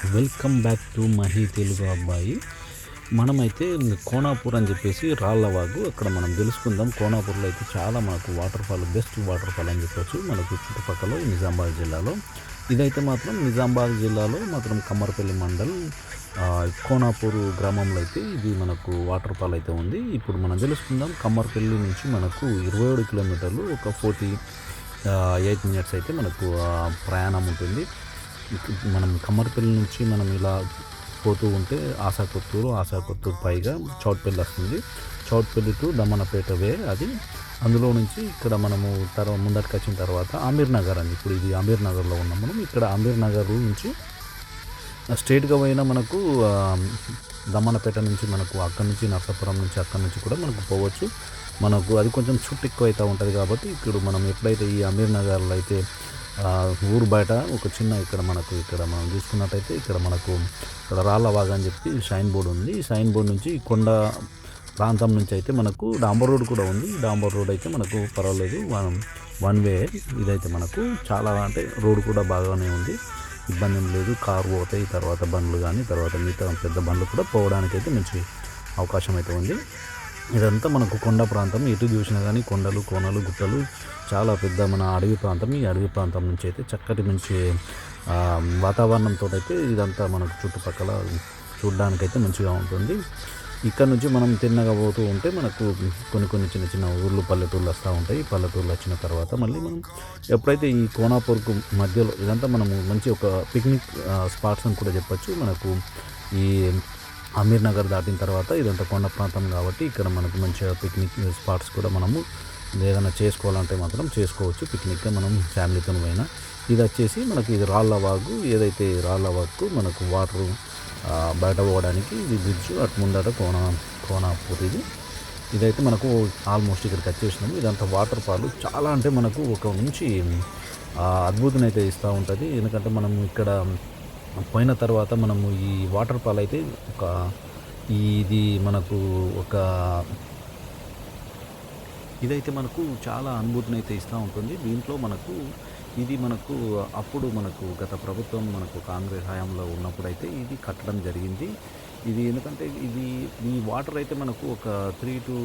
Welcome back to Mahi Telugu అబ్బాయి. మనమైతే కోనాపూర్ అని చెప్పేసి రాళ్ళవాగు అక్కడ మనం తెలుసుకుందాం. కోనాపూర్లో అయితే చాలా మనకు water fall, best water fall అని చెప్పొచ్చు మనకు చుట్టుపక్కల నిజామాబాద్ జిల్లాలో. ఇదైతే మాత్రం నిజామాబాద్ జిల్లాలో మాత్రం కమ్మర్పల్లి మండల్ కోనాపూర్ గ్రామంలో అయితే ఇది మనకు వాటర్ ఫాల్ అయితే ఉంది. ఇప్పుడు మనం తెలుసుకుందాం. కమ్మర్పల్లి నుంచి మనకు 27 కిలోమీటర్లు, ఒక 48 మినిట్స్ అయితే మనకు ప్రయాణం ఉంటుంది. మనం కమ్మర్పల్లి నుంచి మనం ఇలా పోతూ ఉంటే ఆశాకొత్తూరు పైగా చౌట్పల్లి వస్తుంది. చౌట్పల్లి టు దమ్మనపేట వే అది. అందులో నుంచి ఇక్కడ మనము ముందటికి వచ్చిన తర్వాత అమీర్ నగర్ అని, ఇప్పుడు ఇది అమీర్ నగర్లో ఉన్నాం మనం. ఇక్కడ అమీర్ నగర్ నుంచి స్ట్రైట్గా పోయినా మనకు దమ్మనపేట నుంచి మనకు అక్కడి నుంచి నర్సాపురం నుంచి అక్కడి నుంచి కూడా మనకు పోవచ్చు. మనకు అది కొంచెం చుట్టూ ఎక్కువ అవుతూ ఉంటుంది కాబట్టి ఇప్పుడు మనం ఎప్పుడైతే ఈ అమీర్ నగర్లో అయితే ఊరు బయట ఒక చిన్న ఇక్కడ మనం చూసుకున్నట్టయితే ఇక్కడ మనకు ఇక్కడ రాళ్ళవాగ అని చెప్పి షైన్ బోర్డు ఉంది. ఈ షైన్ బోర్డు నుంచి కొండ ప్రాంతం నుంచి అయితే మనకు డాంబర్ రోడ్ కూడా ఉంది. డాంబర్ రోడ్ అయితే మనకు పర్వాలేదు, వన్ వే. ఇదైతే మనకు చాలా అంటే రోడ్ కూడా బాగానే ఉంది, ఇబ్బంది ఏం లేదు. కారు పోతాయి, తర్వాత బండ్లు కానీ తర్వాత మిగతా పెద్ద బండ్లు కూడా పోవడానికి అయితే మంచి అవకాశం అయితే ఉంది. ఇదంతా మనకు కొండ ప్రాంతం, ఎటు చూసినా కానీ కొండలు, కోనలు, గుట్టలు, చాలా పెద్ద మన అడవి ప్రాంతం. ఈ అడవి ప్రాంతం నుంచి అయితే చక్కటి మంచి వాతావరణంతో అయితే ఇదంతా మనకు చుట్టుపక్కల చూడడానికైతే మంచిగా ఉంటుంది. ఇక్కడ నుంచి మనం తిన్నగా పోతూ ఉంటే మనకు కొన్ని చిన్న చిన్న ఊర్లు, పల్లెటూళ్ళు వస్తూ ఉంటాయి. పల్లెటూళ్ళు వచ్చిన తర్వాత మళ్ళీ మనం ఎప్పుడైతే ఈ కోనాపూర్కు మధ్యలో ఇదంతా మనము మంచి ఒక పిక్నిక్ స్పాట్స్ అని కూడా చెప్పచ్చు. మనకు ఈ అమీర్ నగర్ దాటిన తర్వాత ఇదంతా కొండ ప్రాంతం కాబట్టి ఇక్కడ మనకు మంచిగా పిక్నిక్ స్పాట్స్ కూడా మనము ఏదైనా చేసుకోవాలంటే మాత్రం చేసుకోవచ్చు. పిక్నిక్గా మనం ఫ్యామిలీతో పోయినా. ఇది వచ్చేసి మనకి ఇది రాళ్ళవాగు. ఏదైతే రాళ్ళవాగుకు మనకు వాటర్ బయట పోవడానికి ఇది బ్రిడ్జ్, అటు ముందట కోనాపూర్. ఇదైతే మనకు ఆల్మోస్ట్ ఇక్కడికి వచ్చేసినాము. ఇదంతా వాటర్ ఫాల్ చాలా అంటే మనకు ఒక మంచి అద్భుతం అయితే ఇస్తూ ఉంటుంది. ఎందుకంటే మనము ఇక్కడ పోయిన తర్వాత మనము ఈ వాటర్ ఫాల్ అయితే ఇది మనకు ఇదైతే మనకు చాలా అనుభూతిని అయితే ఇస్తూ ఉంటుంది. దీంట్లో మనకు అప్పుడు మనకు గత ప్రభుత్వం మనకు కాంగ్రెస్ హయాంలో ఉన్నప్పుడు అయితే ఇది కట్టడం జరిగింది. ఇది ఎందుకంటే ఈ వాటర్ అయితే మనకు ఒక 3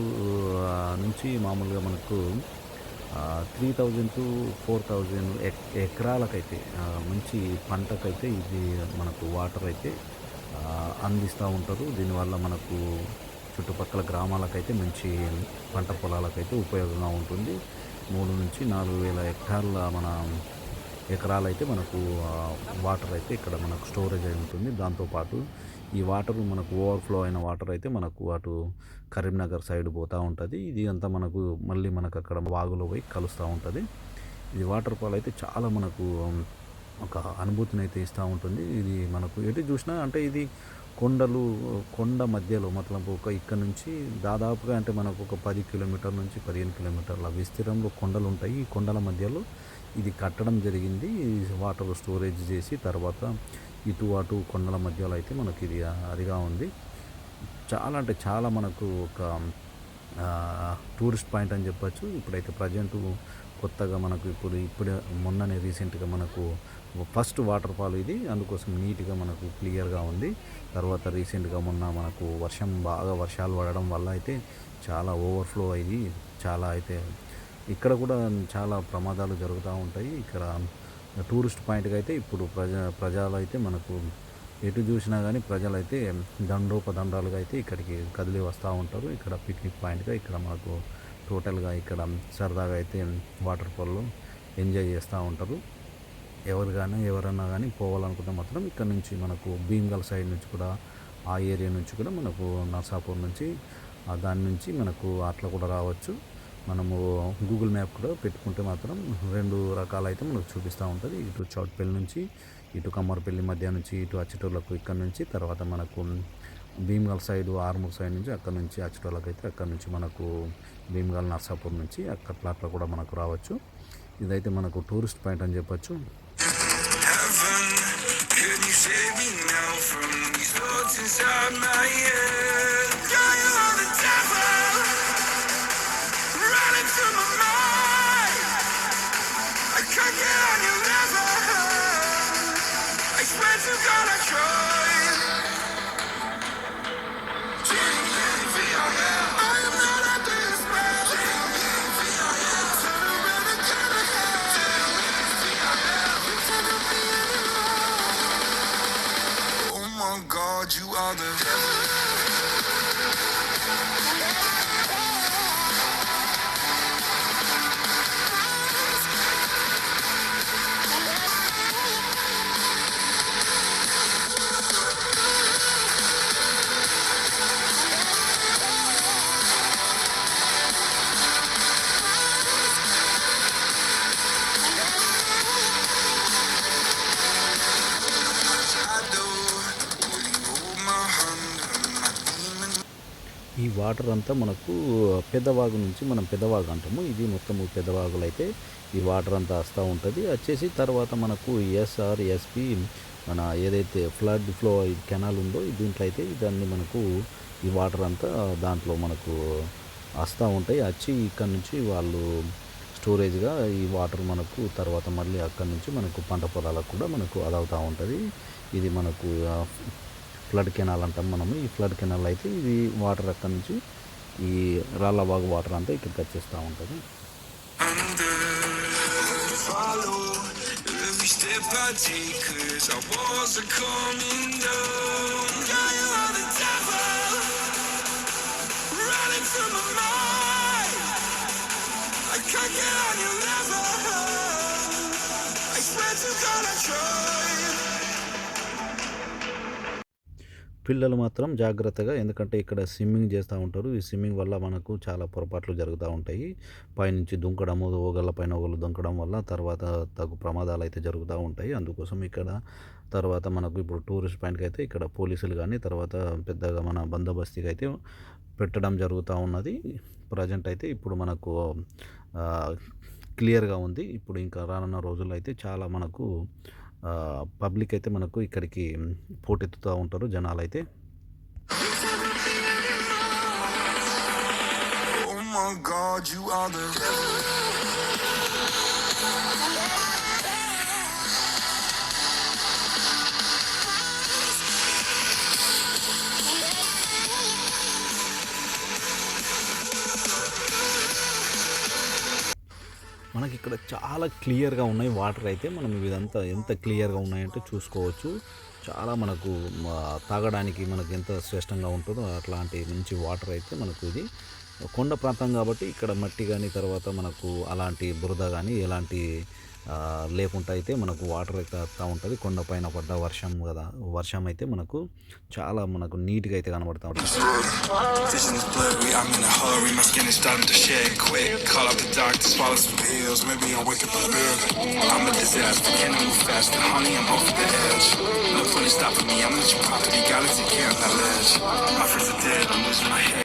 నుంచి మామూలుగా మనకు 3000 to 4000 ఎకరాలకైతే మంచి పంటకైతే ఇది మనకు వాటర్ అయితే అందిస్తూ ఉంటారు. దీనివల్ల మనకు చుట్టుపక్కల గ్రామాలకైతే మంచి పంట పొలాలకైతే ఉపయోగంగా ఉంటుంది. 3 నుంచి 4,000 హెక్టార్ల మన ఎకరాలైతే మనకు వాటర్ అయితే ఇక్కడ మనకు స్టోరేజ్ అయి ఉంటుంది. దాంతోపాటు ఈ వాటర్ మనకు ఓవర్ఫ్లో అయిన వాటర్ అయితే మనకు అటు కరీంనగర్ సైడ్ పోతూ ఉంటుంది. ఇది అంతా మనకు మళ్ళీ మనకు అక్కడ వాగులో పోయి కలుస్తూ ఉంటుంది. ఇది వాటర్ ఫాల్ అయితే చాలా మనకు ఒక అనుభూతిని అయితే ఇస్తూ ఉంటుంది. ఇది మనకు ఎటు చూసినా అంటే ఇది కొండ మధ్యలో మొత్తం ఇక్కడ నుంచి దాదాపుగా అంటే మనకు ఒక 10 కిలోమీటర్ల నుంచి 15 కిలోమీటర్ల విస్తీర్ణంలో కొండలు ఉంటాయి. ఈ కొండల మధ్యలో ఇది కట్టడం జరిగింది. వాటర్ స్టోరేజ్ చేసి తర్వాత ఇటు అటు కొండల మధ్యలో అయితే మనకి ఇది అదిగా ఉంది. చాలా అంటే చాలా మనకు ఒక టూరిస్ట్ పాయింట్ అని చెప్పచ్చు. ఇప్పుడైతే ప్రజెంట్ కొత్తగా మనకు ఇప్పుడు మొన్ననే రీసెంట్గా మనకు ఫస్ట్ వాటర్ ఫాల్ ఇది, అందుకోసం నీట్గా మనకు క్లియర్గా ఉంది. తర్వాత రీసెంట్గా మొన్న మనకు వర్షాలు పడడం వల్ల అయితే చాలా ఓవర్ఫ్లో అయ్యి చాలా అయితే ఇక్కడ కూడా చాలా ప్రమాదాలు జరుగుతూ ఉంటాయి. ఇక్కడ టూరిస్ట్ పాయింట్గా అయితే ఇప్పుడు ప్రజలు అయితే మనకు ఎటు చూసినా కానీ ప్రజలైతే దండోపదండాలుగా అయితే ఇక్కడికి కదిలి వస్తూ ఉంటారు. ఇక్కడ పిక్నిక్ పాయింట్గా ఇక్కడ మనకు టోటల్గా ఇక్కడ సరదాగా అయితే వాటర్ ఫాల్లో ఎంజాయ్ చేస్తూ ఉంటారు. ఎవరన్నా కానీ పోవాలనుకుంటే మాత్రం ఇక్కడ నుంచి మనకు భీమ్గల్ సైడ్ నుంచి కూడా, ఆ ఏరియా నుంచి కూడా మనకు నర్సాపూర్ నుంచి దాని నుంచి మనకు అట్లా కూడా రావచ్చు. మనము గూగుల్ మ్యాప్ కూడా పెట్టుకుంటే మాత్రం 2 రకాలు అయితే మనకు చూపిస్తూ ఉంటుంది. ఇటు చౌట్పల్లి నుంచి ఇటు కమ్మర్పల్లి మధ్య నుంచి ఇటు అచ్చటోళ్ళకు ఇక్కడ నుంచి, తర్వాత మనకు భీమ్గల్ సైడ్ ఆర్మూర్ సైడ్ నుంచి అక్కడ నుంచి అచ్చటోళ్ళకి అయితే అక్కడ నుంచి మనకు భీమ్గల్ నర్సాపూర్ నుంచి అట్లా కూడా మనకు రావచ్చు. ఇదైతే మనకు టూరిస్ట్ పాయింట్ అని చెప్పచ్చు. I can't get on your level. I swear to Oh my God, you are the shadow. Will you hold my hand when my demons? ఈ వాటర్ అంతా మనకు పెద్దవాగు నుంచి మనం పెద్దవాగు అంటాము. ఇది మొత్తము పెద్దవాగులో అయితే ఈ వాటర్ అంతా వస్తూ ఉంటుంది. వచ్చేసి తర్వాత మనకు ఎస్ఆర్ఎస్పి మన ఏదైతే ఫ్లడ్ ఫ్లో కెనాల్ ఉందో దీంట్లో అయితే దాన్ని మనకు ఈ వాటర్ అంతా దాంట్లో మనకు వస్తూ ఉంటాయి. వచ్చి ఇక్కడ నుంచి వాళ్ళు స్టోరేజ్గా ఈ వాటర్ మనకు తర్వాత మళ్ళీ అక్కడి నుంచి మనకు పంట పొలాలకు కూడా మనకు అదవుతూ ఉంటుంది. ఇది మనకు ఫ్లడ్ కెనాల్ అంటాం మనము. ఈ ఫ్లడ్ కెనాల్ అయితే ఇది వాటర్ అక్కడి నుంచి ఈ రాళ్ళబాగు వాటర్ అంతా ఇక్కడికి వచ్చేస్తూ ఉంటుంది. Under, follow every step I take, 'cause our walls are coming down. Yeah, you are the devil, running from my mind. I can't get on your level. I swear to God I tried. పిల్లలు మాత్రం జాగ్రత్తగా, ఎందుకంటే ఇక్కడ swimming చేస్తూ ఉంటారు. ఈ swimming వల్ల మనకు చాలా పొరపాట్లు జరుగుతూ ఉంటాయి. పైనుంచి దుంకడము, ఓగళ్ళ పైన ఓగలు దుంకడం వల్ల తర్వాత తగు ప్రమాదాలు అయితే జరుగుతూ ఉంటాయి. అందుకోసం ఇక్కడ తర్వాత మనకు ఇప్పుడు టూరిస్ట్ పాయింట్కి అయితే ఇక్కడ పోలీసులు కానీ తర్వాత పెద్దగా మన బందోబస్తుకి అయితే పెట్టడం జరుగుతూ ఉన్నది. ప్రజెంట్ అయితే ఇప్పుడు మనకు క్లియర్గా ఉంది. ఇప్పుడు ఇంకా రానున్న రోజుల్లో అయితే చాలా మనకు పబ్లిక్ అయితే మనకు ఇక్కడికి పోటెత్తుతూ ఉంటారు జనాలు అయితే. Oh my God, you are the మనకి ఇక్కడ చాలా క్లియర్గా ఉన్నాయి వాటర్ అయితే. మనం ఇదంతా ఎంత క్లియర్గా ఉన్నాయంటే చూసుకోవచ్చు. చాలా మనకు తాగడానికి మనకు ఎంత శ్రేష్టంగా ఉంటుందో అట్లాంటి మంచి వాటర్ అయితే మనకు ఇది కొండ ప్రాంతం కాబట్టి ఇక్కడ మట్టి కానీ తర్వాత మనకు అలాంటి బురద కానీ ఎలాంటి లేకుండా అయితే మనకు వాటర్ అయితే వస్తూ ఉంటుంది. కొండపైన పడ్డ వర్షం కదా, వర్షం అయితే మనకు చాలా మనకు నీట్గా అయితే కనబడుతూ ఉంటుంది. vision is blurry. I'm in a hurry. My skin is starting to shed quick. Call out the doctor, swallow some pills. Maybe I'll wake up a bit. I'm a disaster. Can I move faster? Honey, I'm off the edge. No point in stopping me. I'm at your property. Gotta take care of that ledge. My friends are dead. I'm losing my head.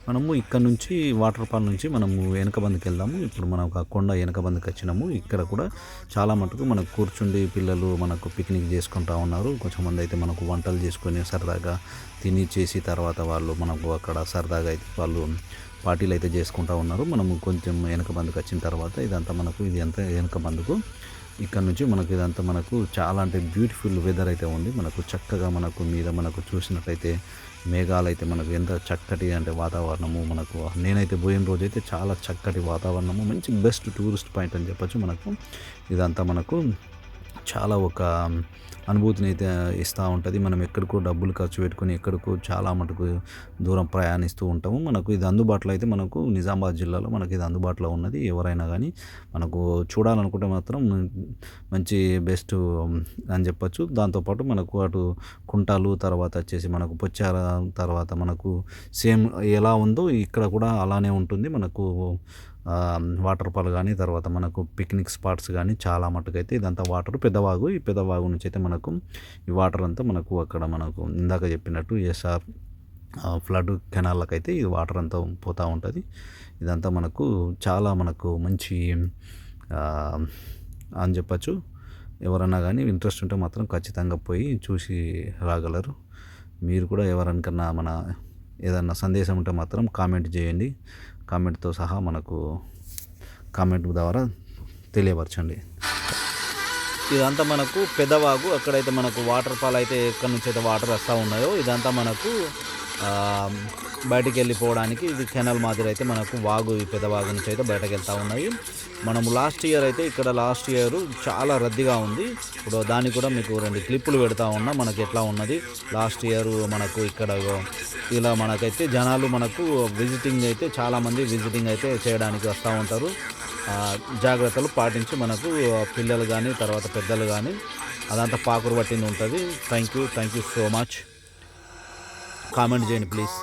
మనము ఇక్కడ నుంచి water fall నుంచి మనము వెనక బందుకు వెళ్దాము. ఇప్పుడు మనం ఒక కొండ వెనక బందుకు వచ్చినాము. ఇక్కడ కూడా చాలా మటుకు మనకు కూర్చుండి పిల్లలు మనకు పిక్నిక్ చేసుకుంటూ ఉన్నారు. కొంచెం మంది అయితే మనకు వంటలు చేసుకొని సరదాగా తిని చేసి తర్వాత వాళ్ళు మనకు అక్కడ సరదాగా అయితే వాళ్ళు పార్టీలు అయితే చేసుకుంటూ ఉన్నారు. మనము కొంచెం వెనక బందుకు వచ్చిన తర్వాత ఇదంతా మనకు ఇది అంతా వెనక బందుకు ఇక్కడ నుంచి మనకు ఇదంతా మనకు చాలా అంటే బ్యూటిఫుల్ వెదర్ అయితే ఉంది. మనకు చక్కగా మనకు మీద మనకు చూసినట్టయితే మేఘాలు అయితే మనకు ఎంత చక్కటి అంటే వాతావరణము మనకు నేనైతే పోయిన రోజైతే చాలా చక్కటి వాతావరణము, మంచి బెస్ట్ టూరిస్ట్ పాయింట్ అని చెప్పచ్చు. మనకు ఇదంతా మనకు చాలా ఒక అనుభూతిని అయితే ఇస్తూ ఉంటుంది. మనం ఎక్కడికో డబ్బులు ఖర్చు పెట్టుకొని ఎక్కడికో చాలా మటుకు దూరం ప్రయాణిస్తూ ఉంటాము. మనకు ఇది అందుబాటులో అయితే మనకు నిజామాబాద్ జిల్లాలో మనకి ఇది అందుబాటులో ఉన్నది. ఎవరైనా కానీ మనకు చూడాలనుకుంటే మాత్రం మంచి బెస్ట్ అని చెప్పచ్చు. దాంతోపాటు మనకు అటు కుంటాలు తర్వాత వచ్చేసి మనకు పొచ్చార తర్వాత మనకు సేమ్ ఎలా ఉందో ఇక్కడ కూడా అలానే ఉంటుంది. మనకు వాటర్ ఫాల్ కానీ తర్వాత మనకు పిక్నిక్ స్పాట్స్ కానీ చాలా మటుకైతే ఇదంతా వాటర్ పెద్దవాగు. ఈ పెద్దవాగు నుంచి అయితే మనకు ఈ వాటర్ అంతా మనకు అక్కడ మనకు ఇందాక చెప్పినట్టు ఎస్ఆర్ ఫ్లడ్ కెనాళ్ళకైతే ఈ వాటర్ అంతా పోతూ ఉంటుంది. ఇదంతా మనకు చాలా మనకు మంచి అని చెప్పచ్చు. ఎవరన్నా కానీ ఇంట్రెస్ట్ ఉంటే మాత్రం ఖచ్చితంగా పోయి చూసి రాగలరు. మీరు కూడా ఎవరికన్నా మన ఏదన్నా సందేశం ఉంటే మాత్రం కామెంట్ చేయండి. కామెంట్తో సహా మనకు కామెంట్ ద్వారా తెలియపరచండి. ఇదంతా మనకు పెద్దవాగు. అక్కడైతే మనకు వాటర్ ఫాల్ అయితే ఎక్కడి నుంచి అయితే వాటర్ వస్తూ ఉన్నాయో ఇదంతా మనకు బయటికి వెళ్ళిపోవడానికి ఇది కెనాల్ మాదిరి అయితే మనకు వాగు, ఈ పెద్దవాగు నుంచి అయితే బయటకు వెళ్తూ ఉన్నాయి. మనము లాస్ట్ ఇయర్ అయితే ఇక్కడ లాస్ట్ ఇయర్ చాలా రద్దీగా ఉంది. ఇప్పుడు దానికి కూడా మీకు 2 క్లిప్పులు పెడతా ఉన్నా మనకి ఎట్లా ఉన్నది. లాస్ట్ ఇయర్ మనకు ఇక్కడ ఇలా మనకైతే జనాలు మనకు విజిటింగ్ అయితే చాలామంది విజిటింగ్ అయితే చేయడానికి వస్తూ ఉంటారు. జాగ్రత్తలు పాటించి మనకు పిల్లలు కానీ తర్వాత పెద్దలు కానీ అదంతా పాకురు పట్టింది ఉంటుంది. Thank you so much. Comment చేయండి ప్లీజ్.